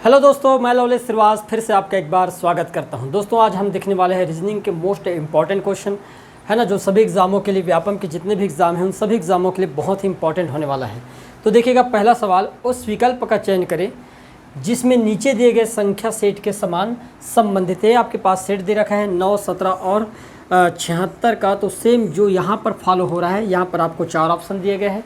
Hello दोस्तों, मैं लवलेश श्रीवास फिर से आपका एक बार स्वागत करता हूं। दोस्तों आज हम देखने वाले हैं रीजनिंग के मोस्ट इंपॉर्टेंट क्वेश्चन है ना, जो सभी एग्जामों के लिए, व्यापम के जितने भी एग्जाम हैं उन सभी एग्जामों के लिए बहुत ही इंपॉर्टेंट होने वाला है। तो देखिएगा, पहला सवाल, उस विकल्प का चयन करें जिसमें नीचे दिए गए संख्या सेट के समान संबंधित है। आपके पास सेट दे रखा है 9, 17 और 76 का। तो सेम जो यहाँ पर फॉलो हो रहा है, यहाँ पर आपको 4 ऑप्शन दिए गए हैं।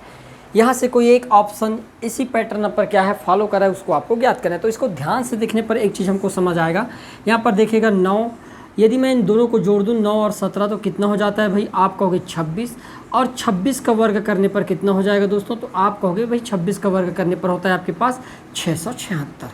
यहाँ से कोई एक ऑप्शन इसी पैटर्न पर क्या है फॉलो कर रहा है, उसको आपको ज्ञात करना है। तो इसको ध्यान से देखने पर एक चीज़ हमको समझ आएगा। यहाँ पर देखिएगा 9, यदि मैं इन दोनों को जोड़ दूँ 9 और 17 तो कितना हो जाता है भाई, आप कहोगे 26। और 26 का वर्ग करने पर कितना हो जाएगा दोस्तों, तो आप कहोगे भाई 26 का वर्ग करने पर होता है आपके पास 676।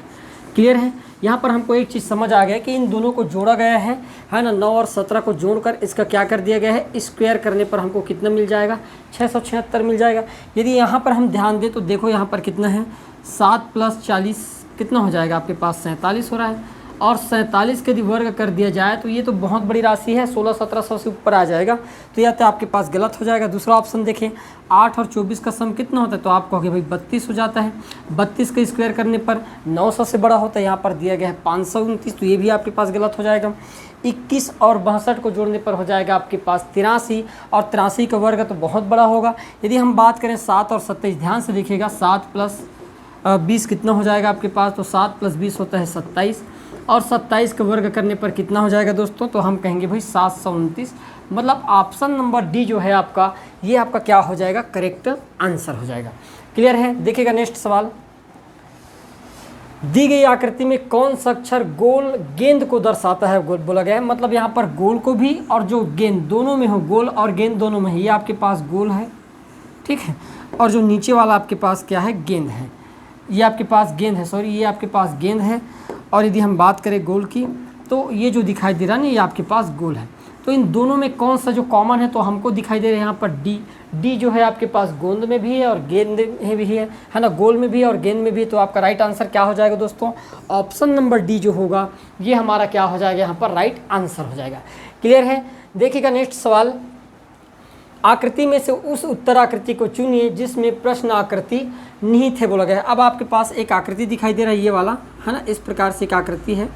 क्लियर है। यहाँ पर हमको एक चीज़ समझ आ गया कि इन दोनों को जोड़ा गया है ना, 9 और 17 को जोड़कर इसका क्या कर दिया गया है, स्क्वायर करने पर हमको कितना मिल जाएगा, 676 मिल जाएगा। यदि यहाँ पर हम ध्यान दें तो देखो यहाँ पर कितना है, 7 + 40 कितना हो जाएगा आपके पास, 47 हो रहा है। और 47 के यदि वर्ग कर दिया जाए तो ये तो बहुत बड़ी राशि है, 1600-1700 से ऊपर आ जाएगा। तो यह तो आपके पास गलत हो जाएगा। दूसरा ऑप्शन देखें, 8 और 24 का सम कितना होता है, तो आप कहोगे भाई 32 हो जाता है। 32 का स्क्वायर करने पर 900 से बड़ा होता है, यहाँ पर दिया गया है 529, तो ये भी आपके पास गलत हो जाएगा। 21 और 62 को जोड़ने पर हो जाएगा आपके पास 83, और 83 का वर्ग तो बहुत बड़ा होगा। यदि हम बात करें 7 और 27, ध्यान से देखिएगा, 7 + 20 कितना हो जाएगा आपके पास, तो 7 + 20 होता है 27, और 27 का वर्ग करने पर कितना हो जाएगा दोस्तों, तो हम कहेंगे भाई 729। मतलब ऑप्शन नंबर डी जो है आपका, ये आपका क्या हो जाएगा, करेक्ट आंसर हो जाएगा। क्लियर है। देखिएगा नेक्स्ट सवाल, दी गई आकृति में कौन सा अक्षर गोल गेंद को दर्शाता है, गोल बोला गया है। मतलब यहाँ पर गोल को भी और जो गेंद दोनों में हो, गोल और गेंद दोनों में है। ये आपके पास गोल है, ठीक है, और जो नीचे वाला आपके पास क्या है, गेंद है। ये आपके पास गेंद है, सॉरी, ये आपके पास गेंद है। और यदि हम बात करें गोल की, तो ये जो दिखाई दे रहा है ना, ये आपके पास गोल है। तो इन दोनों में कौन सा जो कॉमन है, तो हमको दिखाई दे रहा है यहाँ पर डी जो है आपके पास गोंद में भी है और गेंद में भी है ना, गोल में भी है और गेंद में भी है। तो आपका राइट आंसर क्या हो जाएगा दोस्तों, ऑप्शन नंबर डी जो होगा ये हमारा क्या हो जाएगा, यहाँ पर राइट आंसर हो जाएगा। क्लियर है। देखिएगा नेक्स्ट सवाल, आकृति में से उस उत्तराकृति को चुनिए जिसमें प्रश्न आकृति निहित है बोला गया है। अब आपके पास एक आकृति दिखाई दे रहा है, ये वाला है ना, इस प्रकार से एक आकृति है,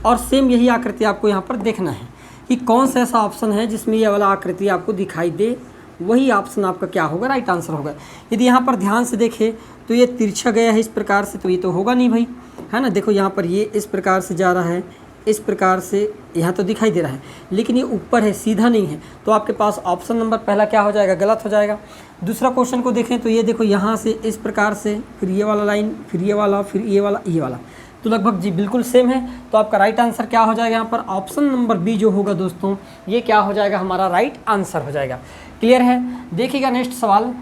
और सेम यही आकृति आपको यहाँ पर देखना है कि कौन सा ऐसा ऑप्शन है जिसमें ये वाला आकृति आपको दिखाई दे, वही ऑप्शन आपका क्या होगा, राइट आंसर होगा। यदि यहाँ पर ध्यान से देखें तो ये तिरछा गया है इस प्रकार से, तो ये तो होगा नहीं भाई, है ना। देखो यहाँ पर ये इस प्रकार से जा रहा है, इस प्रकार से यहाँ तो दिखाई दे रहा है, लेकिन ये ऊपर है, सीधा नहीं है। तो आपके पास ऑप्शन नंबर पहला क्या हो जाएगा, गलत हो जाएगा। दूसरा क्वेश्चन को देखें तो ये देखो यहाँ से इस प्रकार से, फिर ये वाला लाइन, फिर ये वाला, फिर ये वाला, तो लगभग जी बिल्कुल सेम है। तो आपका राइट आंसर क्या हो जाएगा यहाँ पर, ऑप्शन नंबर बी जो होगा दोस्तों, ये क्या हो जाएगा, हमारा राइट आंसर हो जाएगा। क्लियर है। देखिएगा नेक्स्ट सवाल,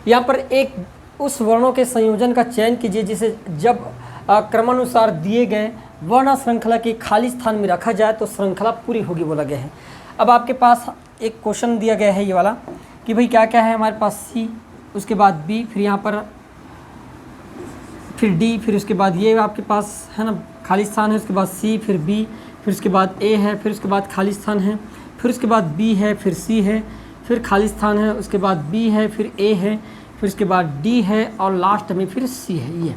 यहाँ पर एक उस वर्णों के संयोजन का चयन कीजिए जिसे जब क्रमानुसार दिए गए वर्ण श्रृंखला के खाली स्थान में रखा जाए तो श्रृंखला पूरी होगी बोला गया है। अब आपके पास एक क्वेश्चन दिया गया है ये वाला कि भाई क्या क्या है हमारे पास, सी, उसके बाद बी, फिर यहाँ पर फिर डी, फिर उसके बाद ये आपके पास है ना खाली स्थान है, उसके बाद सी, फिर बी, फिर उसके बाद ए है, फिर उसके बाद खाली स्थान है, फिर उसके बाद बी है, फिर सी है, फिर खाली स्थान है, उसके बाद बी है, फिर ए है, फिर उसके बाद डी है, और लास्ट में फिर सी है। ये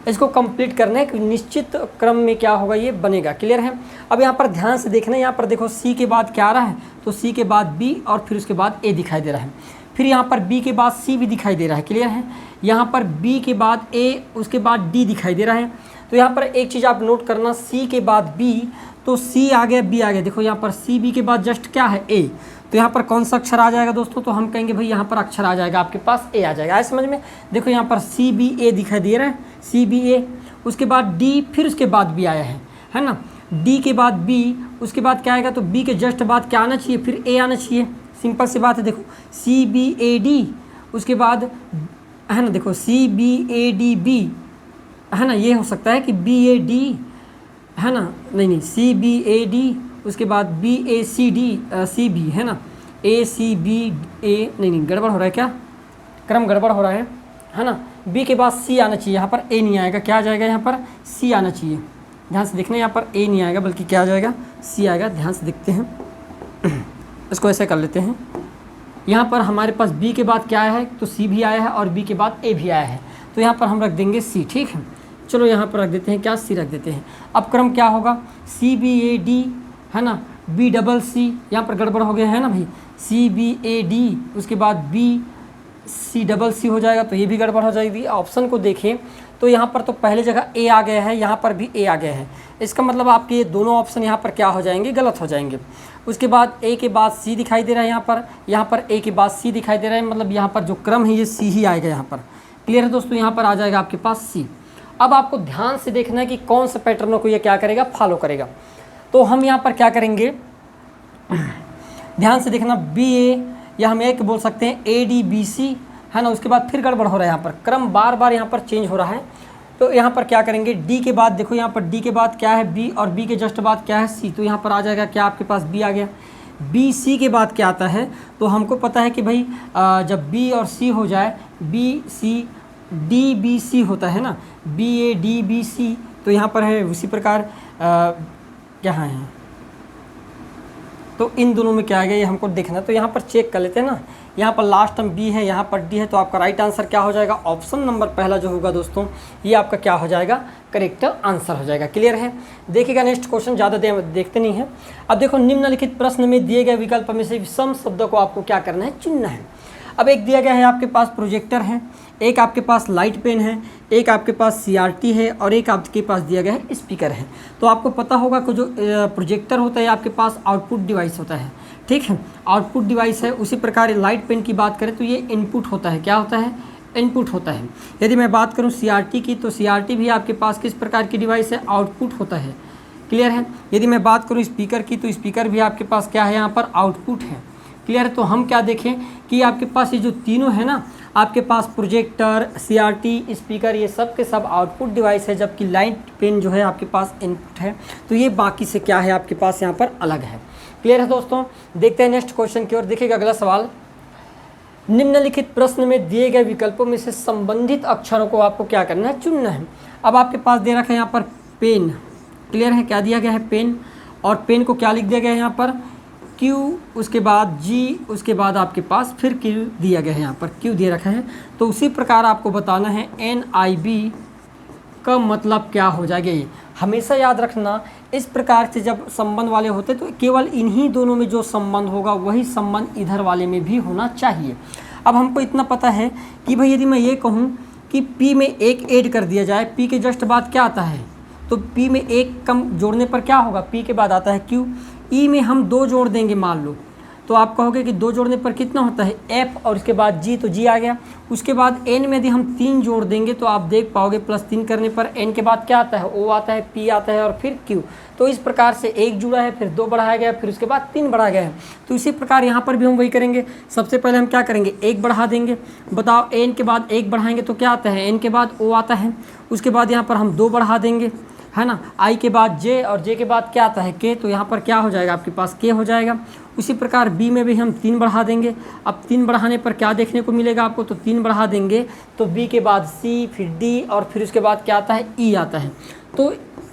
इसको कंप्लीट करना है कि निश्चित क्रम में क्या होगा, ये बनेगा। क्लियर है। अब यहाँ पर ध्यान से देखना है, यहाँ पर देखो सी के बाद क्या आ रहा है, तो सी के बाद बी और फिर उसके बाद ए दिखाई दे रहा है, फिर यहाँ पर बी के बाद सी भी दिखाई दे रहा है। क्लियर है। यहाँ पर बी के बाद ए, उसके बाद डी दिखाई दे रहा है। तो यहाँ पर एक चीज़ आप नोट करना, सी के बाद बी, तो सी आ गया, बी आ गया। देखो यहाँ पर सी बी के बाद जस्ट क्या है, ए, तो यहाँ पर कौन सा अक्षर आ जाएगा दोस्तों, तो हम कहेंगे भाई यहाँ पर अक्षर आ जाएगा आपके पास ए आ जाएगा। आए समझ में। देखो यहाँ पर सी बी ए दिखाई दे रहा है, सी बी ए, उसके बाद डी, फिर उसके बाद बी आया है ना, डी के बाद बी, उसके बाद क्या आएगा, तो बी के जस्ट बाद क्या आना चाहिए, फिर ए आना चाहिए। सिंपल सी बात है। देखो सी बी ए डी, उसके बाद है ना, देखो C B A D B, है ना, ये हो सकता है कि बी ए डी, है ना, नहीं सी बी ए डी, उसके बाद बी ए सी डी, सी बी, है ना, ए सी बी ए, नहीं गड़बड़ हो रहा है, क्या क्रम गड़बड़ हो रहा है ना। बी के बाद सी आना चाहिए, यहाँ पर ए नहीं आएगा, क्या आ जाएगा, यहाँ पर सी आना चाहिए। ध्यान से देखना, यहाँ पर ए नहीं आएगा बल्कि क्या आ जाएगा, सी आएगा। ध्यान से देखते हैं, इसको ऐसे कर लेते हैं। यहाँ पर हमारे पास बी के बाद क्या आया है, तो सी भी आया है और बी के बाद ए भी आया है, तो यहाँ पर हम रख देंगे सी। ठीक है। चलो यहाँ पर रख देते हैं क्या, सी रख देते हैं। अब क्रम क्या होगा, CBAD है ना, BCC, यहाँ पर गड़बड़ हो गया है ना भाई, CBAD उसके बाद BCC हो जाएगा, तो ये भी गड़बड़ हो जाएगी। ऑप्शन को देखें तो यहाँ पर तो पहले जगह ए आ गया है, यहाँ पर भी ए आ गया है, इसका मतलब आपके ये दोनों ऑप्शन यहाँ पर क्या हो जाएंगे, गलत हो जाएंगे। उसके बाद ए के बाद सी दिखाई दे रहा है, यहाँ पर ए के बाद सी दिखाई दे रहा है, मतलब यहाँ पर जो क्रम है ये सी ही आएगा यहाँ पर। क्लियर है दोस्तों, यहाँ पर आ जाएगा आपके पास सी। अब आपको ध्यान से देखना है कि कौन सा पैटर्नों को ये क्या करेगा, फॉलो करेगा। तो हम यहाँ पर क्या करेंगे, ध्यान से देखना, BA या हम एक बोल सकते हैं ADBC है ना। उसके बाद फिर गड़बड़ हो रहा है, यहाँ पर क्रम बार बार यहाँ पर चेंज हो रहा है। तो यहाँ पर क्या करेंगे, डी के बाद देखो, यहाँ पर डी के बाद क्या है, बी, और बी के जस्ट बाद क्या है, सी। तो यहाँ पर आ जाएगा क्या, आपके पास बी आ गया। बी सी के बाद क्या आता है, तो हमको पता है कि भाई जब बी और सी हो जाए, B C D B C होता है ना, BADBC, तो यहाँ पर है उसी प्रकार क्या है, तो इन दोनों में क्या आ गया ये हमको देखना। तो यहाँ पर चेक कर लेते हैं ना, यहाँ पर लास्ट टर्म बी है, यहाँ पर डी है, तो आपका राइट आंसर क्या हो जाएगा, ऑप्शन नंबर पहला जो होगा दोस्तों, ये आपका क्या हो जाएगा, करेक्ट आंसर हो जाएगा। क्लियर है। देखिएगा नेक्स्ट क्वेश्चन, ज़्यादा देखते नहीं है। अब देखो, निम्नलिखित प्रश्न में दिए गए विकल्प में से विषम शब्दों को आपको क्या करना है, चुनना है। अब एक दिया गया है आपके पास प्रोजेक्टर है, एक आपके पास लाइट पेन है, एक आपके पास CRT है, और एक आपके पास दिया गया है स्पीकर है। तो आपको पता होगा कि जो प्रोजेक्टर होता है आपके पास आउटपुट डिवाइस होता है, ठीक है, आउटपुट डिवाइस है। उसी प्रकार लाइट पेन की बात करें तो ये इनपुट होता है, क्या होता है, इनपुट होता है। यदि मैं बात करूँ CRT की, तो CRT भी आपके पास किस प्रकार की डिवाइस है, आउटपुट होता है। क्लियर है। यदि मैं बात करूँ स्पीकर की, तो स्पीकर भी आपके पास क्या है, यहाँ पर आउटपुट है। क्लियर है। तो हम क्या देखें कि आपके पास ये जो तीनों है ना, आपके पास प्रोजेक्टर, CRT, स्पीकर, ये सब के सब आउटपुट डिवाइस है, जबकि लाइट पेन जो है आपके पास इनपुट है। तो ये बाकी से क्या है, आपके पास यहाँ पर अलग है। क्लियर है दोस्तों। देखते हैं नेक्स्ट क्वेश्चन की ओर। देखिएगा अगला सवाल, निम्नलिखित प्रश्न में दिए गए विकल्पों में से संबंधित अक्षरों को आपको क्या करना है, चुनना है। अब आपके पास दे रखा है यहाँ पर पेन। क्लियर है, क्या दिया गया है, पेन, और पेन को क्या लिख दिया गया है यहाँ पर, Q, उसके बाद G, उसके बाद आपके पास फिर Q दिया गया है, यहाँ पर Q दे रखा है। तो उसी प्रकार आपको बताना है NIB का मतलब क्या हो जाएगा। ये हमेशा याद रखना, इस प्रकार से जब संबंध वाले होते तो केवल इन्हीं दोनों में जो संबंध होगा वही संबंध इधर वाले में भी होना चाहिए। अब हमको इतना पता है कि भाई यदि मैं ये कहूँ कि P में एक ऐड कर दिया जाए, P के जस्ट बाद क्या आता है, तो P में एक कम जोड़ने पर क्या होगा, P के बाद आता है Q। ई में हम 2 जोड़ देंगे मान लो, तो आप कहोगे कि 2 जोड़ने पर कितना होता है, F, और उसके बाद G, तो G आ गया। उसके बाद N में यदि हम 3 जोड़ देंगे तो आप देख पाओगे +3 करने पर N के बाद क्या आता है, O आता है, P आता है, और फिर Q। तो इस प्रकार से 1 जुड़ा है, फिर 2 बढ़ाया गया, फिर उसके बाद 3 बढ़ाया गया है। तो इसी प्रकार यहाँ पर भी हम वही करेंगे। सबसे पहले हम क्या करेंगे, 1 बढ़ा देंगे। बताओ, N के बाद 1 बढ़ाएंगे तो क्या आता है, N के बाद O आता है। उसके बाद यहाँ पर हम 2 बढ़ा देंगे, है ना, I के बाद J, और J के बाद क्या आता है, K। तो यहाँ पर क्या हो जाएगा, आपके पास K हो जाएगा। उसी प्रकार B में भी हम 3 बढ़ा देंगे। अब 3 बढ़ाने पर क्या देखने को मिलेगा आपको, तो 3 बढ़ा देंगे तो B के बाद C, फिर D, और फिर उसके बाद क्या आता है, E आता है। तो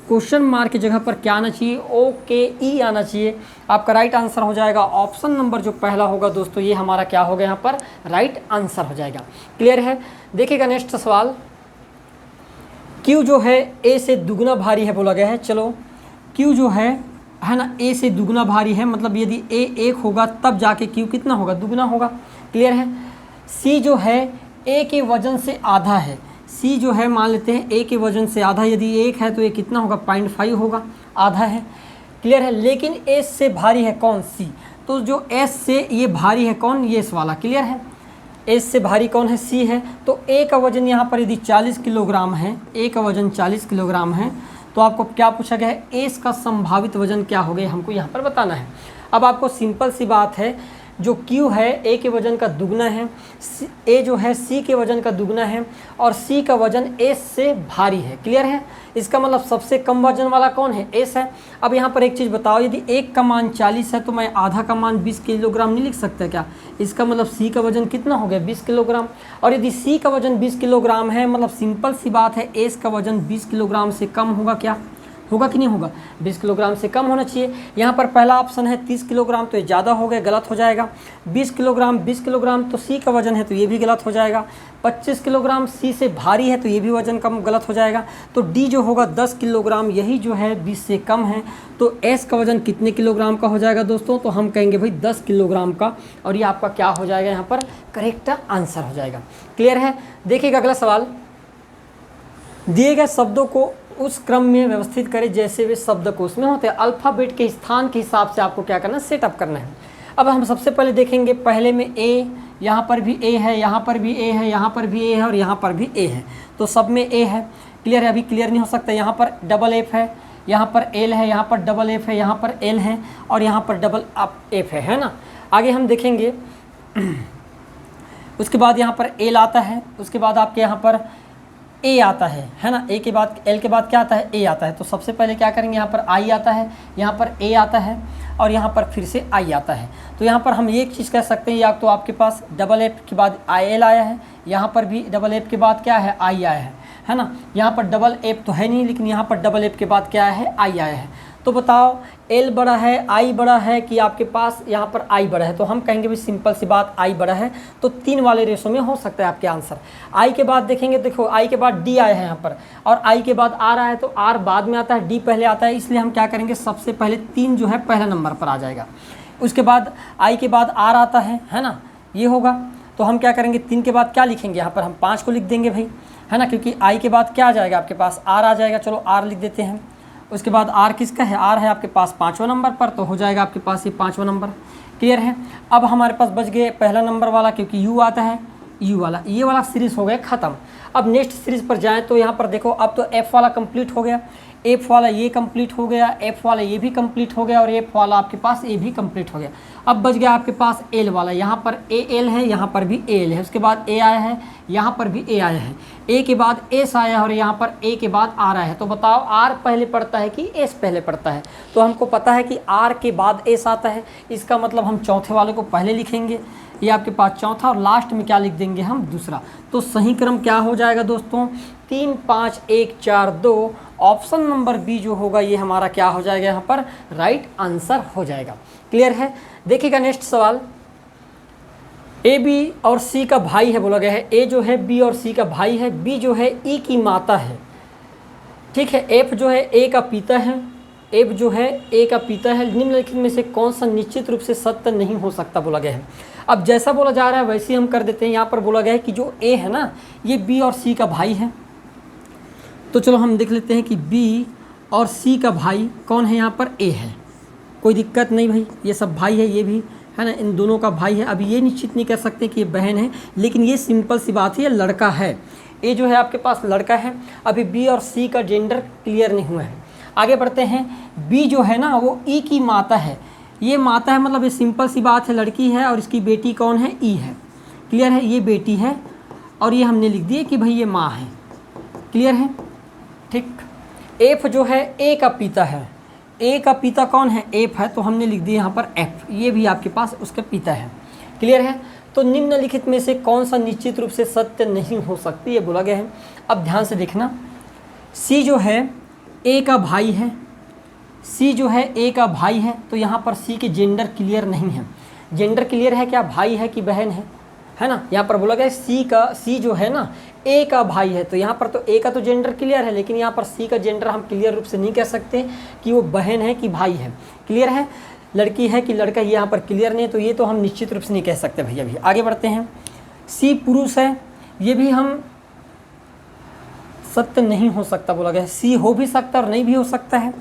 क्वेश्चन मार्क की जगह पर क्या आना चाहिए, OKE आना चाहिए। आपका राइट आंसर हो जाएगा ऑप्शन नंबर जो पहला होगा दोस्तों, ये हमारा क्या होगा, यहाँ पर राइट आंसर हो जाएगा। क्लियर है। देखिएगा नेक्स्ट सवाल, Q जो है A से दुगना भारी है बोला गया है। चलो, Q जो है ना, A से दुगना भारी है, मतलब यदि A 1 होगा तब जाके Q कितना होगा, दुगना होगा। क्लियर है। C जो है A के वजन से आधा है। C जो है मान लेते हैं A के वजन से आधा, यदि 1 है तो ये कितना होगा, 0.5 होगा, आधा है। क्लियर है। लेकिन S से भारी है कौन, C। तो जो S से ये भारी है कौन, ये S वाला। क्लियर है। एस से भारी कौन है, सी है। तो ए का वजन यहाँ पर यदि 40 किलोग्राम है, ए का वजन 40 किलोग्राम है, तो आपको क्या पूछा गया है, एस का संभावित वजन क्या हो गया, हमको यहाँ पर बताना है। अब आपको सिंपल सी बात है, जो Q है ए के वजन का दुगना है, ए जो है सी के वजन का दुगना है, और सी का वजन एस से भारी है। क्लियर है। इसका मतलब सबसे कम वजन वाला कौन है, एस है। अब यहाँ पर एक चीज़ बताओ, यदि एक का मान 40 है तो मैं आधा का मान 20 किलोग्राम नहीं लिख सकता क्या। इसका मतलब सी का वजन कितना हो गया, 20 किलोग्राम। और यदि सी का वजन 20 किलोग्राम है, मतलब सिंपल सी बात है, एस का वजन 20 किलोग्राम से कम होगा क्या, होगा कि नहीं होगा, 20 किलोग्राम से कम होना चाहिए। यहाँ पर पहला ऑप्शन है 30 किलोग्राम, तो ये ज़्यादा हो गया, गलत हो जाएगा। 20 किलोग्राम तो सी का वजन है, तो ये भी गलत हो जाएगा। 25 किलोग्राम सी से भारी है, तो ये भी वजन कम, गलत हो जाएगा। तो डी जो होगा 10 किलोग्राम, यही जो है 20 से कम है। तो एस का वजन कितने किलोग्राम का हो जाएगा दोस्तों, तो हम कहेंगे भाई 10 किलोग्राम का, और ये आपका क्या हो जाएगा यहाँ पर करेक्ट आंसर हो जाएगा। क्लियर है। देखिएगा अगला सवाल, दिए गए शब्दों को उस क्रम में व्यवस्थित करें जैसे वे शब्दकोश में होते हैं। अल्फ़ाबेट के स्थान के हिसाब से आपको क्या करना है, सेटअप करना है। अब हम सबसे पहले देखेंगे, पहले में ए, यहाँ पर भी ए है, यहाँ पर भी ए है, यहाँ पर भी ए है और यहाँ पर भी ए है, तो सब में ए है। क्लियर है, अभी क्लियर नहीं हो सकता। यहाँ पर डबल एफ है, यहाँ पर एल है, यहाँ पर डबल एफ है, यहाँ पर एल है और यहाँ पर डबल एफ है ना। आगे हम देखेंगे, उसके बाद यहाँ पर एल आता है, उसके बाद आपके यहाँ पर ए आता है ना। ए के बाद, एल के बाद क्या आता है, ए आता है। तो सबसे पहले क्या करेंगे, यहाँ पर आई आता है, यहाँ पर ए आता है और यहाँ पर फिर से आई आता है। तो यहाँ पर हम एक चीज़ कह सकते हैं, या तो आपके पास डबल एफ के बाद आई एल आया है, यहाँ पर भी डबल एफ के बाद क्या है, आई आया है ना। यहाँ पर डबल एफ तो है नहीं, लेकिन यहाँ पर डबल एफ के बाद क्या है, आई आया है। तो बताओ एल बड़ा है, आई बड़ा है कि आपके पास यहाँ पर आई बड़ा है, तो हम कहेंगे भी सिंपल सी बात, आई बड़ा है। तो 3 वाले रेशो में हो सकता है आपके आंसर। आई के बाद देखेंगे, देखो आई के बाद डी आया है यहाँ पर, और आई के बाद आर आया है, तो आर बाद में आता है, डी पहले आता है, इसलिए हम क्या करेंगे, सबसे पहले 3 जो है पहला नंबर पर आ जाएगा। उसके बाद आई के बाद आर आता है ना, ये होगा। तो हम क्या करेंगे, 3 के बाद क्या लिखेंगे, यहाँ पर हम 5 को लिख देंगे भाई, है ना, क्योंकि आई के बाद क्या आ जाएगा आपके पास, आर आ जाएगा। चलो आर लिख देते हैं। उसके बाद आर किसका है, आर है आपके पास 5वां नंबर पर, तो हो जाएगा आपके पास ये 5वां नंबर। क्लियर है। अब हमारे पास बच गए पहला नंबर वाला, क्योंकि यू आता है, यू वाला, ये वाला सीरीज़ हो गया ख़त्म। अब नेक्स्ट सीरीज़ पर जाएँ तो यहाँ पर देखो, अब तो एफ़ वाला कंप्लीट हो गया, एफ वाला ये कंप्लीट हो गया, एफ वाला ये भी कंप्लीट हो गया और एफ वाला आपके पास ए भी कंप्लीट हो गया। अब बच गया आपके पास एल वाला, यहाँ पर ए एल है, यहाँ पर भी ए एल है, उसके बाद ए आया है, यहाँ पर भी ए आया है, ए के बाद एस आया है और यहाँ पर ए के बाद आर आया है। तो बताओ आर पहले पड़ता है कि एस पहले पड़ता है। तो हमको पता है कि आर के बाद एस आता है, इसका मतलब हम चौथे वाले को पहले लिखेंगे, ये आपके पास चौथा, और लास्ट में क्या लिख देंगे हम, दूसरा। तो सही क्रम क्या हो जाएगा दोस्तों, 3 5 1 4 2। ऑप्शन नंबर बी जो होगा ये हमारा क्या हो जाएगा, यहाँ पर राइट आंसर हो जाएगा। क्लियर है। देखिएगा नेक्स्ट सवाल, ए बी और सी का भाई है बोला गया है। ए जो है बी और सी का भाई है, बी जो है ई की माता है, ठीक है। एफ जो है ए का पिता है, एफ जो है ए का पिता है। निम्नलिखित में से कौन सा निश्चित रूप से सत्य नहीं हो सकता बोला गया है। अब जैसा बोला जा रहा है वैसे ही हम कर देते हैं। यहाँ पर बोला गया है कि जो ए है ना, ये बी और सी का भाई है। तो चलो हम देख लेते हैं कि बी और सी का भाई कौन है, यहाँ पर ए है। कोई दिक्कत नहीं भाई, ये सब भाई है, ये भी है ना, इन दोनों का भाई है। अभी ये निश्चित नहीं कर सकते कि ये बहन है, लेकिन ये सिंपल सी बात है, ये लड़का है। ए जो है आपके पास लड़का है। अभी बी और सी का जेंडर क्लियर नहीं हुआ है। आगे बढ़ते हैं। बी जो है ना, वो ई की माता है। ये माता है मतलब ये सिंपल सी बात है, लड़की है और इसकी बेटी कौन है, ई है। क्लियर है, ये बेटी है और ये हमने लिख दिया कि भाई ये माँ है। क्लियर है, ठीक। एफ जो है ए का पिता है। ए का पिता कौन है, एफ है, तो हमने लिख दिया यहाँ पर एफ। ये भी आपके पास उसका पिता है। क्लियर है। तो निम्नलिखित में से कौन सा निश्चित रूप से सत्य नहीं हो सकती, ये बोला गया है। अब ध्यान से देखना, सी जो है ए का भाई है, सी जो है ए का भाई है, तो यहाँ पर सी के जेंडर क्लियर नहीं है। जेंडर क्लियर है क्या, भाई है कि बहन है ना। यहाँ पर बोला गया सी जो है ना ए का भाई है, तो यहाँ पर तो ए का तो जेंडर क्लियर है, लेकिन यहाँ पर सी का जेंडर हम क्लियर रूप से नहीं कह सकते कि वो बहन है कि भाई है। क्लियर है, लड़की है कि लड़का, ये यहाँ पर क्लियर नहीं है, तो ये तो हम निश्चित रूप से नहीं कह सकते भैया। अभी आगे बढ़ते हैं। सी पुरुष है, ये भी हम सत्य नहीं हो सकता बोला गया है। सी हो भी सकता और नहीं भी हो सकता है,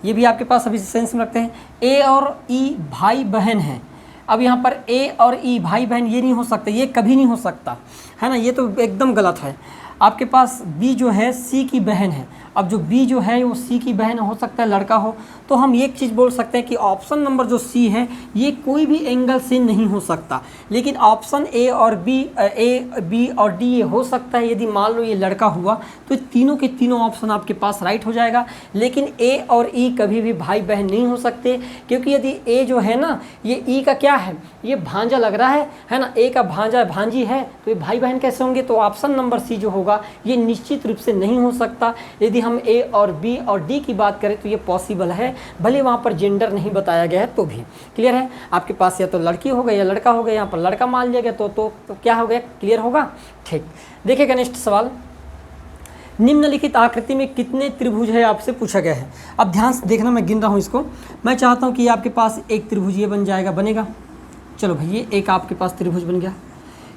ये भी आपके पास अभी सेंस में रखते हैं। ए और ई भाई बहन हैं। अब यहाँ पर ए और ई भाई बहन ये नहीं हो सकता, ये कभी नहीं हो सकता, है ना, ये तो एकदम गलत है। आपके पास बी जो है सी की बहन है। अब जो बी जो है वो सी की बहन हो सकता है, लड़का हो। तो हम एक चीज़ बोल सकते हैं कि ऑप्शन नंबर जो सी है ये कोई भी एंगल से नहीं हो सकता, लेकिन ऑप्शन ए और बी, ए बी और डी ये हो सकता है। यदि मान लो ये लड़का हुआ तो तीनों के तीनों ऑप्शन आपके पास राइट हो जाएगा। लेकिन ए और ई कभी भी भाई बहन नहीं हो सकते, क्योंकि यदि ए जो है ना ये ई का क्या है, ये भांजा लग रहा है ना, ए का भांजा भांजी है, तो ये भाई बहन कैसे होंगे। तो ऑप्शन नंबर सी जो होगा होगा, ये निश्चित रूप से नहीं हो सकता। यदि हम ए और बी और डी की बात करें तो ये पॉसिबल है, भले वहाँ पर जेंडर नहीं बताया गया है तो भी। क्लियर है? आपके पास या तो लड़की हो गई या लड़का हो गया, यहाँ पर लड़का मान लिया गया तो क्या हो गया? क्लियर होगा। ठीक, देखिएगा नेक्स्ट सवाल, निम्नलिखित आकृति में कितने त्रिभुज है आपसे पूछा गया है। अब ध्यान से देखना, मैं गिन रहा हूँ इसको। मैं चाहता हूँ कि आपके पास एक त्रिभुज ये बन जाएगा, बनेगा। चलो भाई, ये एक आपके पास त्रिभुज बन गया।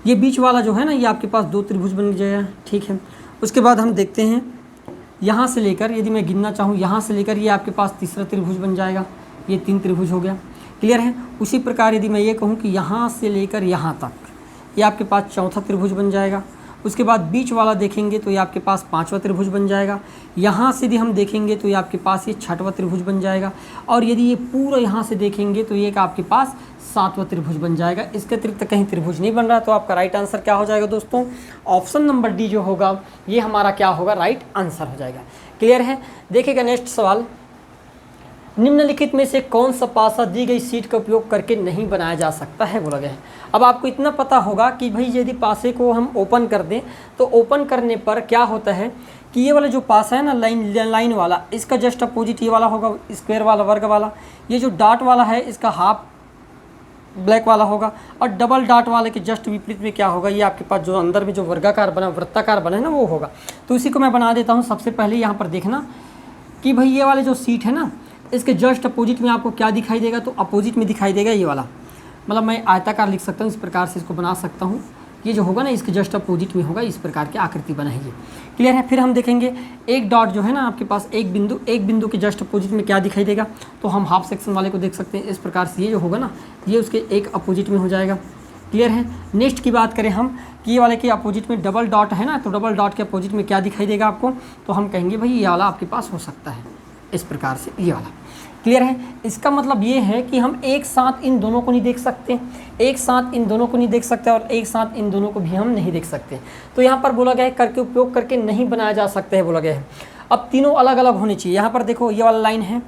ये बीच वाला जो है ना, ये आपके पास 2 त्रिभुज बन जाएगा। ठीक है, उसके बाद हम देखते हैं यहाँ से लेकर, यदि मैं गिनना चाहूँ यहाँ से लेकर, ये आपके पास तीसरा त्रिभुज बन जाएगा। ये 3 त्रिभुज हो गया। क्लियर है? उसी प्रकार यदि मैं ये कहूँ कि यहाँ से लेकर यहाँ तक, ये आपके पास चौथा त्रिभुज बन जाएगा। उसके बाद बीच वाला देखेंगे तो ये आपके पास 5वां त्रिभुज बन जाएगा। यहाँ से यदि हम देखेंगे तो ये आपके पास ये 6वां त्रिभुज बन जाएगा। और यदि ये पूरा यहाँ से देखेंगे तो ये आपके पास 7वां त्रिभुज बन जाएगा। इसके अतिरिक्त कहीं त्रिभुज नहीं बन रहा, तो आपका राइट आंसर क्या हो जाएगा दोस्तों? ऑप्शन नंबर डी जो होगा ये हमारा क्या होगा? राइट आंसर हो जाएगा। क्लियर है? देखिएगा नेक्स्ट सवाल, निम्नलिखित में से कौन सा पासा दी गई सीट का उपयोग करके नहीं बनाया जा सकता है बोला गया है। अब आपको इतना पता होगा कि भाई यदि पासे को हम ओपन कर दें तो ओपन करने पर क्या होता है कि ये वाला जो पासा है ना, लाइन वाला, इसका जस्ट अपोजिट ये वाला होगा, स्क्वायर वाला, वर्ग वाला। ये जो डॉट वाला है इसका हाफ ब्लैक वाला होगा, और डबल डॉट वाले के जस्ट विपरीत में क्या होगा? ये आपके पास जो अंदर में जो वर्गाकार बना, वृत्ताकार बना है ना, वो होगा। तो इसी को मैं बना देता हूँ। सबसे पहले यहाँ पर देखना कि भाई ये वाले जो सीट है ना, इसके जस्ट अपोजिट में आपको क्या दिखाई देगा? तो अपोजिट में दिखाई देगा ये वाला, मतलब मैं आयताकार लिख सकता हूँ, इस प्रकार से इसको बना सकता हूँ। ये जो होगा ना, इसके जस्ट अपोजिट में होगा, इस प्रकार की आकृति बनाइए। क्लियर है? फिर हम देखेंगे एक डॉट जो है ना आपके पास, एक बिंदु के जस्ट अपोजिट में क्या दिखाई देगा? तो हम हाफ सेक्शन वाले को देख सकते हैं। इस प्रकार से ये जो होगा ना, ये उसके एक अपोजिट में हो जाएगा। क्लियर है? नेक्स्ट की बात करें हम कि ये वाले के अपोजिट में डबल डॉट है ना, तो डबल डॉट के अपोजिट में क्या दिखाई देगा आपको? तो हम कहेंगे भाई ये वाला आपके पास हो सकता है, इस प्रकार से ये वाला। क्लियर है? इसका मतलब ये है कि हम एक साथ इन दोनों को नहीं देख सकते, एक साथ इन दोनों को नहीं देख सकते, और एक साथ इन दोनों को भी हम नहीं देख सकते। तो यहाँ पर बोला गया है करके उपयोग करके नहीं बनाया जा सकता है बोला गया है। अब तीनों अलग अलग होने चाहिए। यहाँ पर देखो ये वाला लाइन है,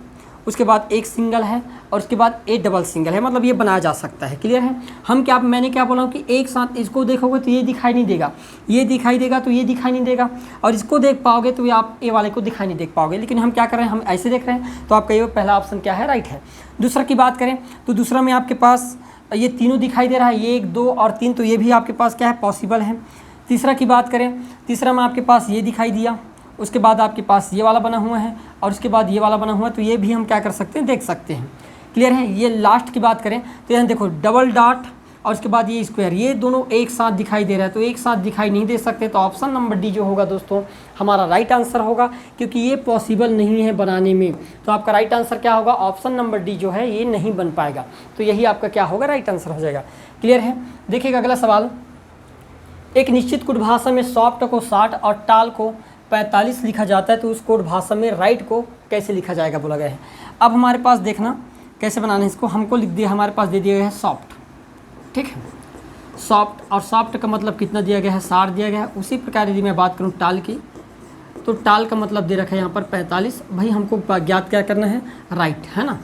उसके बाद एक सिंगल है, और उसके बाद एक डबल सिंगल है, मतलब ये बनाया जा सकता है। क्लियर है? हम क्या, मैंने क्या बोला हूँ कि एक साथ इसको देखोगे तो ये दिखाई नहीं देगा, ये दिखाई देगा तो ये दिखाई नहीं देगा, और इसको देख पाओगे तो ये आप ए वाले को दिखाई नहीं देख पाओगे। लेकिन हम क्या कर रहे हैं, हम ऐसे देख रहे हैं, तो आपका ये पहला ऑप्शन क्या है? राइट है। दूसरा की बात करें तो दूसरा में आपके पास ये तीनों दिखाई दे रहा है, 1 2 और 3, तो ये भी आपके पास क्या है? पॉसिबल है। तीसरा की बात करें, तीसरा में आपके पास ये दिखाई दिया, उसके बाद आपके पास ये वाला बना हुआ है, और उसके बाद ये वाला बना हुआ है, तो ये भी हम क्या कर सकते हैं? देख सकते हैं। क्लियर है? ये लास्ट की बात करें तो यहाँ देखो डबल डॉट और उसके बाद ये स्क्वायर, ये दोनों एक साथ दिखाई दे रहा है, तो एक साथ दिखाई नहीं दे सकते। तो ऑप्शन नंबर डी जो होगा दोस्तों हमारा राइट आंसर होगा, क्योंकि ये पॉसिबल नहीं है बनाने में। तो आपका राइट आंसर क्या होगा? ऑप्शन नंबर डी जो है ये नहीं बन पाएगा, तो यही आपका क्या होगा? राइट आंसर हो जाएगा। क्लियर है? देखिएगा अगला सवाल, एक निश्चित कोड भाषा में सॉफ्ट को 60 और टाल को 45 लिखा जाता है, तो उस कोड भाषा में राइट को कैसे लिखा जाएगा बोला गया है। अब हमारे पास देखना कैसे बनाना है इसको। हमको लिख दिया, हमारे पास दे दिया गया है सॉफ्ट, ठीक है, सॉफ्ट, और सॉफ्ट का मतलब कितना दिया गया है? 60 दिया गया है। उसी प्रकार यदि मैं बात करूँ टाल की, तो टाल का मतलब दे रखा है यहाँ पर 45। भाई हमको ज्ञात क्या करना है? राइट, है ना।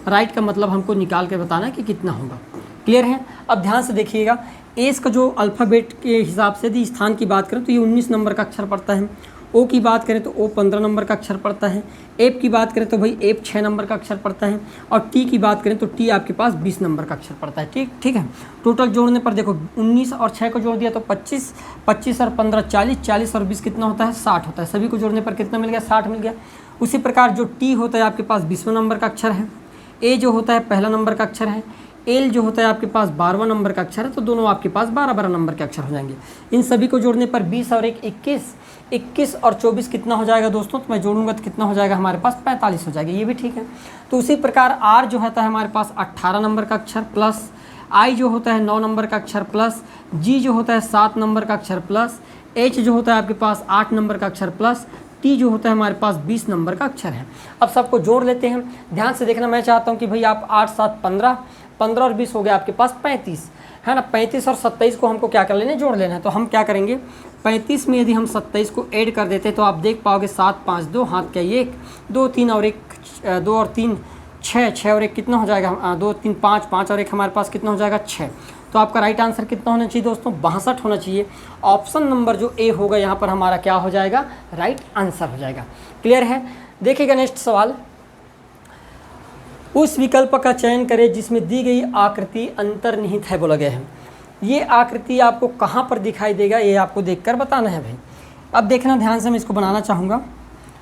राइट का मतलब हमको निकाल के बताना है कि कितना होगा। क्लियर है? अब ध्यान से देखिएगा, एस का जो अल्फ़ाबेट के हिसाब से यदि स्थान की बात करें तो ये 19 नंबर का अक्षर पड़ता है। ओ की बात करें तो ओ 15 नंबर का अक्षर पड़ता है। एफ की बात करें तो भाई एफ 6 नंबर का अक्षर पड़ता है। और टी की बात करें तो टी आपके पास 20 नंबर का अक्षर पड़ता है। ठीक है। टोटल जोड़ने पर देखो 19 और 6 को जोड़ दिया तो 25, 25 और 15 40, 40 और 20 कितना होता है? 60 होता है। सभी को जोड़ने पर कितना मिल गया? 60 मिल गया। उसी प्रकार जो टी होता है आपके पास 20वें नंबर का अक्षर है। ए जो होता है पहला नंबर का अक्षर है। एल जो होता है आपके पास 12वां नंबर का अक्षर है। तो दोनों आपके पास 12-12 नंबर के अक्षर हो जाएंगे। इन सभी को जोड़ने पर 20 और 1 21, 21 और 24 कितना हो जाएगा दोस्तों? तो मैं जोड़ूंगा तो कितना हो जाएगा हमारे पास? 45 हो जाएगा। ये भी ठीक है। तो उसी प्रकार आर जो होता है हमारे पास 18 नंबर का अक्षर प्लस, आई जो होता है 9 नंबर का अक्षर प्लस, जी जो होता है 7 नंबर का अक्षर प्लस, एच जो होता है आपके पास 8 नंबर का अक्षर प्लस, टी जो होता है हमारे पास 20 नंबर का अक्षर है। अब सबको जोड़ लेते हैं। ध्यान से देखना, मैं चाहता हूँ कि भाई आप 8 7 15, 15 और 20 हो गया आपके पास 35, है ना। 35 और 27 को हमको क्या कर लेना है? जोड़ लेना है। तो हम क्या करेंगे? 35 में यदि हम 27 को ऐड कर देते हैं तो आप देख पाओगे 7 5 2 हाथ क्या 1 2 3 और 1 2 और 3 6 6 और 1 कितना हो जाएगा? 2 3 5 5 और 1 हमारे पास कितना हो जाएगा? 6। तो आपका राइट आंसर कितना होना चाहिए दोस्तों, 62 होना चाहिए। ऑप्शन नंबर जो ए होगा यहाँ पर हमारा क्या हो जाएगा, राइट आंसर हो जाएगा। क्लियर है। देखिएगा नेक्स्ट सवाल, उस विकल्प का चयन करें जिसमें दी गई आकृति अंतर्निहित है बोला गया है। ये आकृति आपको कहाँ पर दिखाई देगा, ये आपको देखकर बताना है भाई। अब देखना ध्यान से, मैं इसको बनाना चाहूँगा।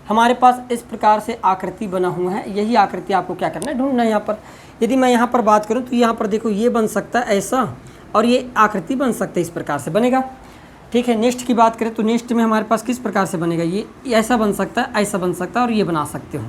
हमारे पास इस प्रकार से आकृति बना हुआ है, यही आकृति आपको क्या करना है, ढूंढना है। यहाँ पर यदि मैं यहाँ पर बात करूँ तो यहाँ पर देखो ये बन सकता है ऐसा, और ये आकृति बन सकता है इस प्रकार से बनेगा। ठीक है। नेक्स्ट की बात करें तो नेक्स्ट में हमारे पास किस प्रकार से बनेगा, ये ऐसा बन सकता है, ऐसा बन सकता है, और ये बना सकते हो,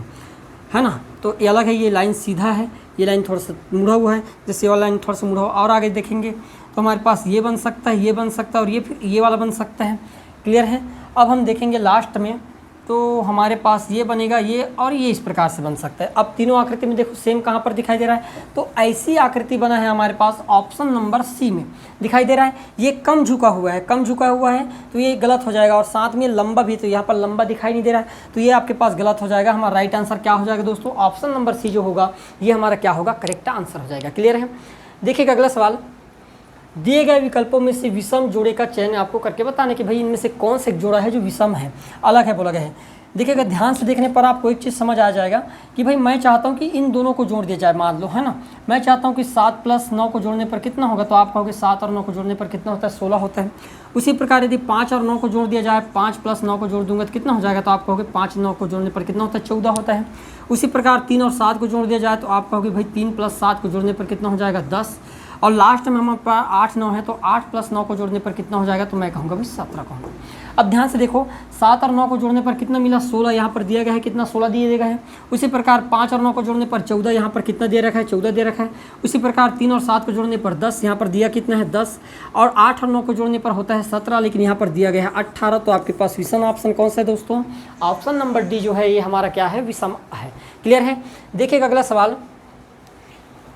है ना। तो ये अलग है, ये लाइन सीधा है, ये लाइन थोड़ा सा मुड़ा हुआ है, जैसे वाला लाइन थोड़ा सा मुड़ा हुआ। और आगे देखेंगे तो हमारे पास ये बन सकता है, ये बन सकता है, और ये फिर ये वाला बन सकता है। क्लियर है। अब हम देखेंगे लास्ट में तो हमारे पास ये बनेगा, ये और ये इस प्रकार से बन सकता है। अब तीनों आकृति में देखो सेम कहाँ पर दिखाई दे रहा है, तो ऐसी आकृति बना है हमारे पास ऑप्शन नंबर सी में दिखाई दे रहा है। ये कम झुका हुआ है, कम झुका हुआ है तो ये गलत हो जाएगा, और साथ में लंबा भी, तो यहाँ पर लंबा दिखाई नहीं दे रहा है, तो ये आपके पास गलत हो जाएगा। हमारा राइट आंसर क्या हो जाएगा दोस्तों, ऑप्शन नंबर सी जो होगा ये हमारा क्या होगा, करेक्ट आंसर हो जाएगा। क्लियर है। देखिएगा अगला सवाल, दिए गए विकल्पों में से विषम जोड़े का चयन आपको करके बताने कि भाई इनमें से कौन सा जोड़ा है जो विषम है, अलग है बोला गया है। देखिएगा ध्यान से देखने पर आपको एक चीज़ समझ आ जाएगा कि भाई मैं चाहता हूँ कि इन दोनों को जोड़ दिया जाए, मान लो, है ना। मैं चाहता हूँ कि 7 + 9 को जोड़ने पर कितना होगा, तो आप कहोगे 7 और 9 को जोड़ने पर कितना होता है, 16 होता है। उसी प्रकार यदि 5 और 9 को जोड़ दिया जाए, 5 + 9 को जोड़ दूंगा तो कितना हो जाएगा, तो आप कहोगे 5 9 को जोड़ने पर कितना होता है, 14 होता है। उसी प्रकार 3 और 7 को जोड़ दिया जाए तो आप कहोगे भाई 3 + 7 को जोड़ने पर कितना हो जाएगा, 10। और लास्ट में हमारे पास 8 9 है, तो 8 + 9 को जोड़ने पर कितना हो जाएगा, तो मैं कहूँगा भाई 17 कहूँगा। अब ध्यान से देखो, 7 और 9 को जोड़ने पर कितना मिला, 16 यहाँ पर दिया गया है, कितना 16 दिए गए हैं। उसी प्रकार 5 और 9 को जोड़ने पर 14 यहाँ पर कितना दे रखा है, 14 दे रखा है। उसी प्रकार 3 और 7 को जोड़ने पर 10 यहाँ पर दिया कितना है, 10। और 8 और 9 को जोड़ने पर होता है 17, लेकिन यहाँ पर दिया गया है 18। तो आपके पास विषम ऑप्शन कौन सा है दोस्तों, ऑप्शन नंबर डी जो है ये हमारा क्या है, विषम है। क्लियर है। देखिएगा अगला सवाल,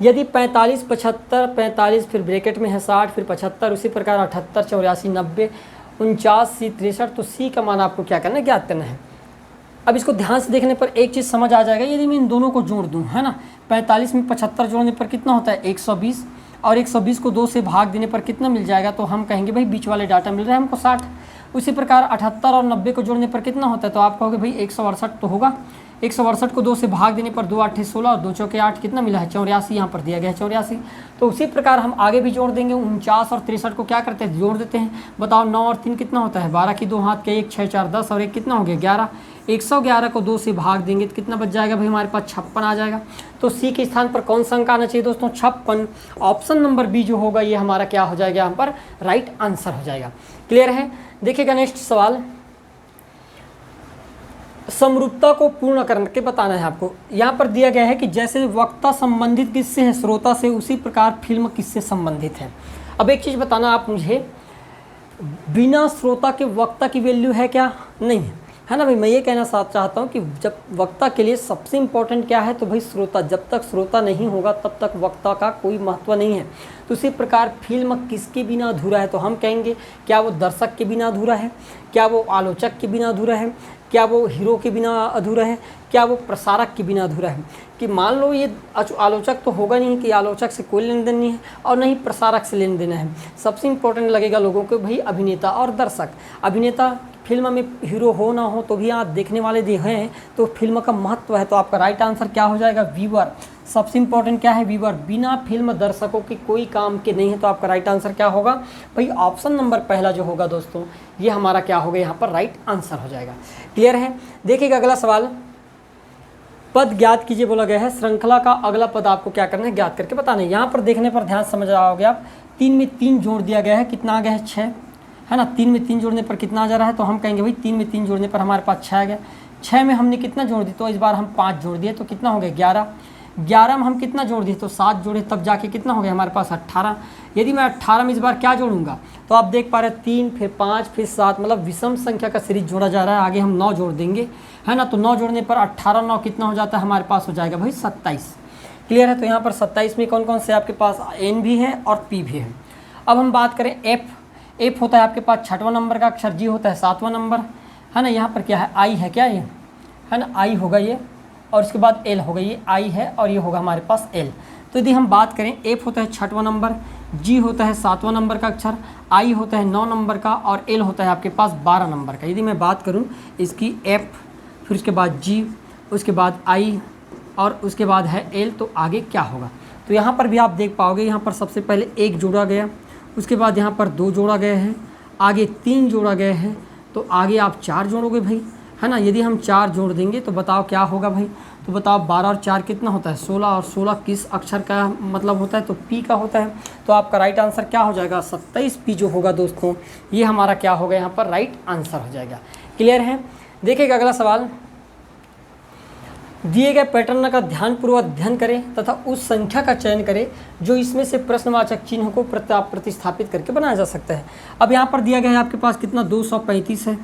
यदि 45 75 45 फिर ब्रैकेट में है 60 फिर 75, उसी प्रकार 78 84 90 49 सी 63, तो सी का मान आपको क्या करना है, ज्ञात करना है। अब इसको ध्यान से देखने पर एक चीज़ समझ आ जाएगा, यदि मैं इन दोनों को जोड़ दूं, है ना, 45 में 75 जोड़ने पर कितना होता है, 120, और 120 को 2 से भाग देने पर कितना मिल जाएगा, तो हम कहेंगे भाई बीच वाले डाटा मिल रहा है हमको 60। उसी प्रकार 78 और 90 को जोड़ने पर कितना होता है, तो आप कहोगे भाई 168 तो होगा। 168 को 2 से भाग देने पर 2 8 16 और 2 चौके 8 कितना मिला है, 84, यहाँ पर दिया गया है 84। तो उसी प्रकार हम आगे भी जोड़ देंगे, 49 और 63 को क्या करते हैं, जोड़ देते हैं। बताओ 9 और 3 कितना होता है, 12 की 2 हाथ के 1 6 4 10 और 1 कितना हो गया, 11। 111 को 2 से भाग देंगे तो कितना बच जाएगा भाई, हमारे पास 56 आ जाएगा। तो सी के स्थान पर कौन सा अंक आना चाहिए दोस्तों, 56। ऑप्शन नंबर बी जो होगा ये हमारा क्या हो जाएगा, यहाँ पर राइट आंसर हो जाएगा। क्लियर है। देखिएगा नेक्स्ट सवाल, समरूपता को पूर्ण करके बताना है आपको। यहाँ पर दिया गया है कि जैसे वक्ता संबंधित किससे है, श्रोता से, उसी प्रकार फिल्म किससे संबंधित है। अब एक चीज़ बताना आप मुझे, बिना श्रोता के वक्ता की वैल्यू है क्या, नहीं है ना भाई। मैं ये कहना चाहता हूँ कि जब वक्ता के लिए सबसे इम्पोर्टेंट क्या है, तो भाई श्रोता। जब तक श्रोता नहीं होगा तब तक वक्ता का कोई महत्व नहीं है। तो उसी प्रकार फिल्म किसके बिना अधूरा है, तो हम कहेंगे क्या वो दर्शक के बिना अधूरा है, क्या वो आलोचक के बिना अधूरा है, क्या वो हीरो के बिना अधूरा है, क्या वो प्रसारक के बिना अधूरा है। कि मान लो ये आलोचक तो होगा नहीं, कि आलोचक से कोई लेन देन नहीं है और नहीं प्रसारक से लेन देन है। सबसे इम्पोर्टेंट लगेगा लोगों को भाई अभिनेता और दर्शक। अभिनेता फिल्म में हीरो हो ना हो तो भी आप देखने वाले हैं, तो फिल्म का महत्व है। तो आपका राइट आंसर क्या हो जाएगा, व्यूअर। सबसे इम्पोर्टेंट क्या है, व्यूअर। बिना फिल्म दर्शकों के कोई काम के नहीं है। तो आपका राइट आंसर क्या होगा भाई, ऑप्शन नंबर पहला जो होगा दोस्तों ये हमारा क्या होगा, यहाँ पर राइट आंसर हो जाएगा। क्लियर है। देखिएगा अगला सवाल, पद ज्ञात कीजिए बोला गया है। श्रृंखला का अगला पद आपको क्या करना है, ज्ञात करके बताना है। यहाँ पर देखने पर ध्यान समझ आओगे आप, 3 में 3 जोड़ दिया गया है, कितना आ गया है, 6, है ना। 3 में 3 जोड़ने पर कितना आ जा रहा है, तो हम कहेंगे भाई 3 में 3 जोड़ने पर हमारे पास 6 आ गया। 6 में हमने कितना जोड़ दी, तो इस बार हम 5 जोड़ दिए तो कितना हो गया, 11। 11 में हम कितना जोड़ दिए, तो 7 जोड़े, तब जाके कितना हो गया हमारे पास 18। यदि मैं 18 में इस बार क्या जोड़ूंगा, तो आप देख पा रहे हैं 3 फिर 5 फिर 7, मतलब विषम संख्या का सीरीज जोड़ा जा रहा है। आगे हम 9 जोड़ देंगे, है ना। तो 9 जोड़ने पर 18 9 कितना हो जाता है, हमारे पास हो जाएगा भाई 27। क्लियर है। तो यहाँ पर 27 में कौन कौन से आपके पास एन भी है और पी भी है। अब हम बात करें एफ। एफ होता है आपके पास 6वां नंबर का अक्षर, जी होता है 7वां नंबर, है ना। यहाँ पर क्या है, आई है क्या, ये है ना, आई होगा ये, और इसके बाद एल होगा, ये आई है और ये होगा हमारे पास एल। तो यदि हम बात करें एफ होता है 6वां नंबर, जी होता है 7वां नंबर का अक्षर, आई होता है 9 नंबर का और एल होता है आपके पास 12 नंबर का। यदि मैं बात करूं इसकी एफ, फिर उसके बाद जी, उसके बाद आई और उसके बाद है एल, तो आगे क्या होगा। तो यहाँ पर भी आप देख पाओगे, यहाँ पर सबसे पहले 1 जोड़ा गया, उसके बाद यहाँ पर 2 जोड़ा गया है, आगे 3 जोड़ा गया है, तो आगे आप 4 जोड़ोगे भाई, है ना। यदि हम 4 जोड़ देंगे तो बताओ क्या होगा भाई। तो बताओ 12 और 4 कितना होता है 16, और 16 किस अक्षर का मतलब होता है, तो पी का होता है। तो आपका राइट आंसर क्या हो जाएगा 27 पी जो होगा दोस्तों, ये हमारा क्या होगा यहाँ पर राइट आंसर हो जाएगा। क्लियर है। देखिएगा अगला सवाल, दिए गए पैटर्न का ध्यानपूर्वक अध्ययन करें तथा उस संख्या का चयन करें जो इसमें से प्रश्नवाचक चिन्ह को प्रतिस्थापित करके बनाया जा सकता है। अब यहाँ पर दिया गया है आपके पास कितना 235 है।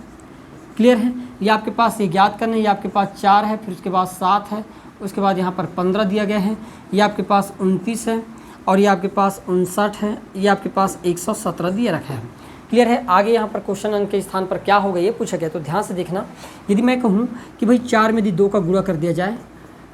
क्लियर है। ये आपके पास ये ज्ञात करना है, ये आपके पास 4 है, फिर उसके बाद 7 है, उसके बाद यहाँ पर 15 दिया गया है, ये आपके पास 29 है और ये आपके पास 59 है, ये आपके पास 117 दिया रखा है। क्लियर है। आगे यहाँ पर क्वेश्चन अंक के स्थान पर क्या होगा ये पूछा गया, तो ध्यान से देखना। यदि मैं कहूँ कि भाई 4 में यदि 2 का गुणा कर दिया जाए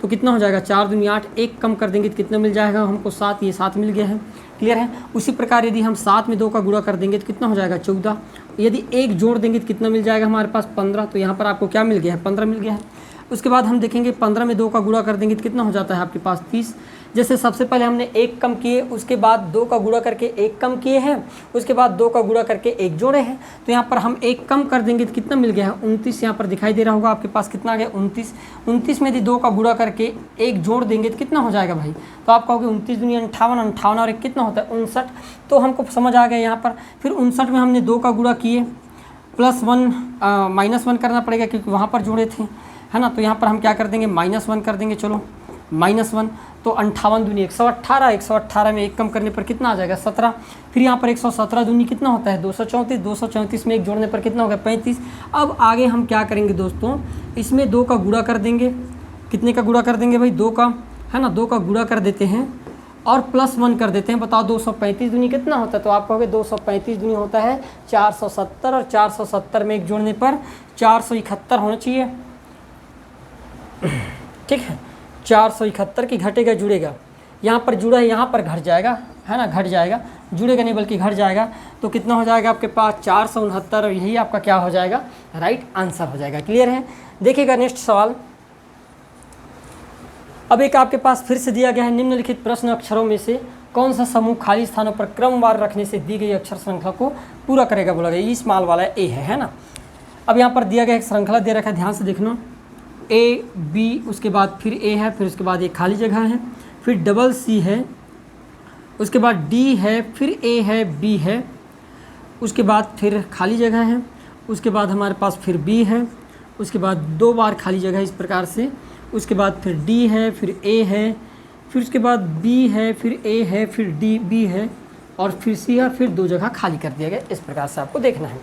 तो कितना हो जाएगा, 4 दूनी 8, 1 कम कर देंगे तो कितना मिल जाएगा हमको 7, ये 7 मिल गया है। क्लियर है। उसी प्रकार यदि हम 7 में 2 का गुणा कर देंगे तो कितना हो जाएगा 14, यदि 1 जोड़ देंगे तो कितना मिल जाएगा हमारे पास 15, तो यहाँ पर आपको क्या मिल गया है 15 मिल गया है। उसके बाद हम देखेंगे 15 में 2 का गुणा कर देंगे तो कितना हो जाता है आपके पास 30। जैसे सबसे पहले हमने 1 कम किए, उसके बाद 2 का गुणा करके 1 कम किए हैं, उसके बाद 2 का गुणा करके 1 जोड़े हैं, तो यहाँ पर हम 1 कम कर देंगे तो कितना मिल गया है 29। यहाँ पर दिखाई दे रहा होगा आपके पास कितना आ गया 29। 29 में यदि 2 का गुणा करके 1 जोड़ देंगे तो कितना हो जाएगा भाई, तो आप कहोगे 29 दूनी 58, 58 और 1 कितना होता है 59। तो हमको समझ आ गया यहाँ पर। फिर 59 में हमने 2 का गुणा किए, +1 -1 करना पड़ेगा क्योंकि वहाँ पर जोड़े थे, है ना। तो यहाँ पर हम क्या कर देंगे -1 कर देंगे, चलो -1, तो 58 दूनी 118, 118 में 1 कम करने पर कितना आ जाएगा 17। फिर यहाँ पर 117 दूनी कितना होता है 234, 234 में 1 जोड़ने पर कितना होगा 35। अब आगे हम क्या करेंगे दोस्तों, इसमें 2 का गुणा कर देंगे, कितने का गुणा कर देंगे भाई 2 का, है ना, 2 का गुणा कर देते हैं और +1 कर देते हैं। बताओ 235 दूनी कितना होता है, तो आप कहोगे 235 दूनी होता है 470, और 470 में 1 जोड़ने पर 471 होना चाहिए। ठीक है, 471 की घटेगा जुड़ेगा, यहाँ पर जुड़ा है यहाँ पर घट जाएगा, है ना, घट जाएगा, जुड़ेगा नहीं बल्कि घट जाएगा, तो कितना हो जाएगा आपके पास 469, और यही आपका क्या हो जाएगा राइट आंसर हो जाएगा। क्लियर है। देखिएगा नेक्स्ट सवाल। अब एक आपके पास फिर से दिया गया है, निम्नलिखित प्रश्न अक्षरों में से कौन सा समूह खाली स्थानों पर क्रमवार रखने से दी गई अक्षर श्रृंखला को पूरा करेगा, बोला गया। इस माल वाला ए है ना। अब यहाँ पर दिया गया एक श्रृंखला दे रखा है, ध्यान से देखना, ए बी, उसके बाद फिर ए है, फिर उसके बाद एक खाली जगह है, फिर डबल सी है, उसके बाद डी है, फिर ए है, बी है, उसके बाद फिर खाली जगह है, उसके बाद हमारे पास फिर बी है, उसके बाद 2 बार खाली जगह इस प्रकार से, उसके बाद फिर डी है, फिर ए है, फिर उसके बाद बी है, फिर ए है, फिर डी बी है और फिर सी है, फिर 2 जगह खाली कर दिया गया। इस प्रकार से आपको देखना है।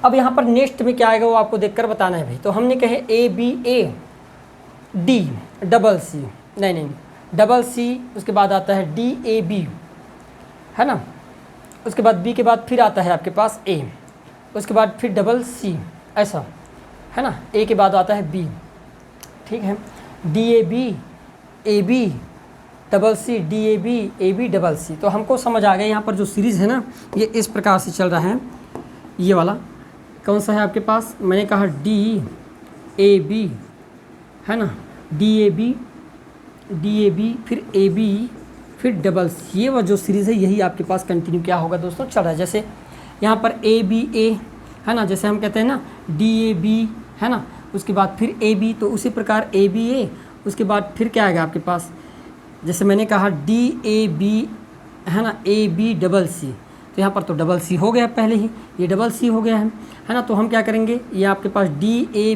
अब यहाँ पर नेक्स्ट में क्या आएगा वो आपको देखकर बताना है भाई। तो हमने कहे A B A D double C, नहीं डबल सी, उसके बाद आता है डी ए बी, है ना, उसके बाद बी के बाद फिर आता है आपके पास ए, उसके बाद फिर डबल सी, ऐसा है ना, ए के बाद आता है बी। ठीक है, D A B double C, D A B double C. तो हमको समझ आ गया यहाँ पर जो सीरीज़ है ना ये इस प्रकार से चल रहा है। ये वाला कौन सा है आपके पास, मैंने कहा डी ए बी, है ना, डी ए बी फिर ए बी फिर डबल सी, ये वो जो सीरीज़ है यही आपके पास कंटिन्यू क्या होगा दोस्तों चल रहा है। जैसे यहाँ पर ए बी ए, है ना, जैसे हम कहते हैं ना डी ए बी, है ना, उसके बाद फिर ए बी, तो उसी प्रकार ए बी ए, उसके बाद फिर क्या आएगा आपके पास, जैसे मैंने कहा डी ए बी, है ना, ए बी डबल सी, तो यहाँ पर तो डबल सी हो गया पहले ही, ये डबल सी हो गया है ना। तो हम क्या करेंगे, ये आपके पास डी ए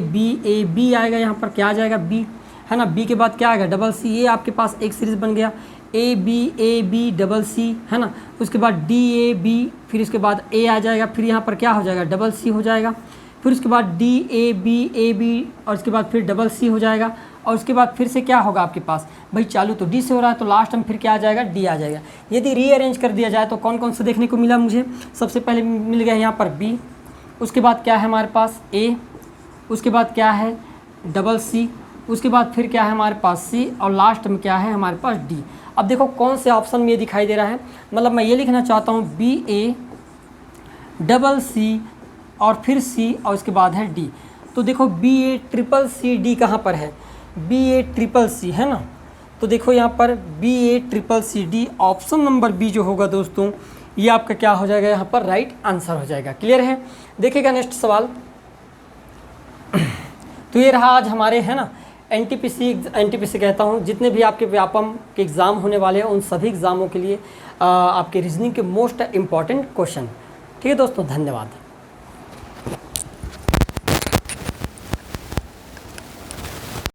बी आएगा, यहाँ पर क्या आ जाएगा बी, है ना, बी के बाद क्या आएगा डबल सी, ये आपके पास एक सीरीज़ बन गया ए बी डबल सी, है ना, उसके बाद डी ए बी, फिर इसके बाद ए आ जाएगा, फिर यहाँ पर क्या हो जाएगा डबल सी हो जाएगा, फिर उसके बाद डी ए बी और उसके बाद फिर डबल सी हो जाएगा, और उसके बाद फिर से क्या होगा आपके पास भाई, चालू तो डी से हो रहा है तो लास्ट में फिर क्या आ जाएगा डी आ जाएगा। यदि रीअरेंज कर दिया जाए तो कौन कौन से देखने को मिला मुझे, सबसे पहले मिल गया यहाँ पर बी, उसके बाद क्या है हमारे पास ए, उसके बाद क्या है डबल सी, उसके बाद फिर क्या है हमारे पास सी, और लास्ट में क्या है हमारे पास डी। अब देखो कौन से ऑप्शन में ये दिखाई दे रहा है, मतलब मैं ये लिखना चाहता हूँ BA CC और फिर सी और उसके बाद है डी। तो देखो BACCD कहाँ पर है, BACCC है ना। तो देखो यहाँ पर BACCD ऑप्शन नंबर बी जो होगा दोस्तों, ये आपका क्या हो जाएगा, यहाँ पर राइट आंसर हो जाएगा। क्लियर है। देखिएगा नेक्स्ट सवाल। तो ये रहा आज हमारे है ना एनटीपीसी कहता हूँ, जितने भी आपके व्यापम के एग्ज़ाम होने वाले हैं उन सभी एग्ज़ामों के लिए आपके रीजनिंग के मोस्ट इम्पॉर्टेंट क्वेश्चन। ठीक है दोस्तों, धन्यवाद।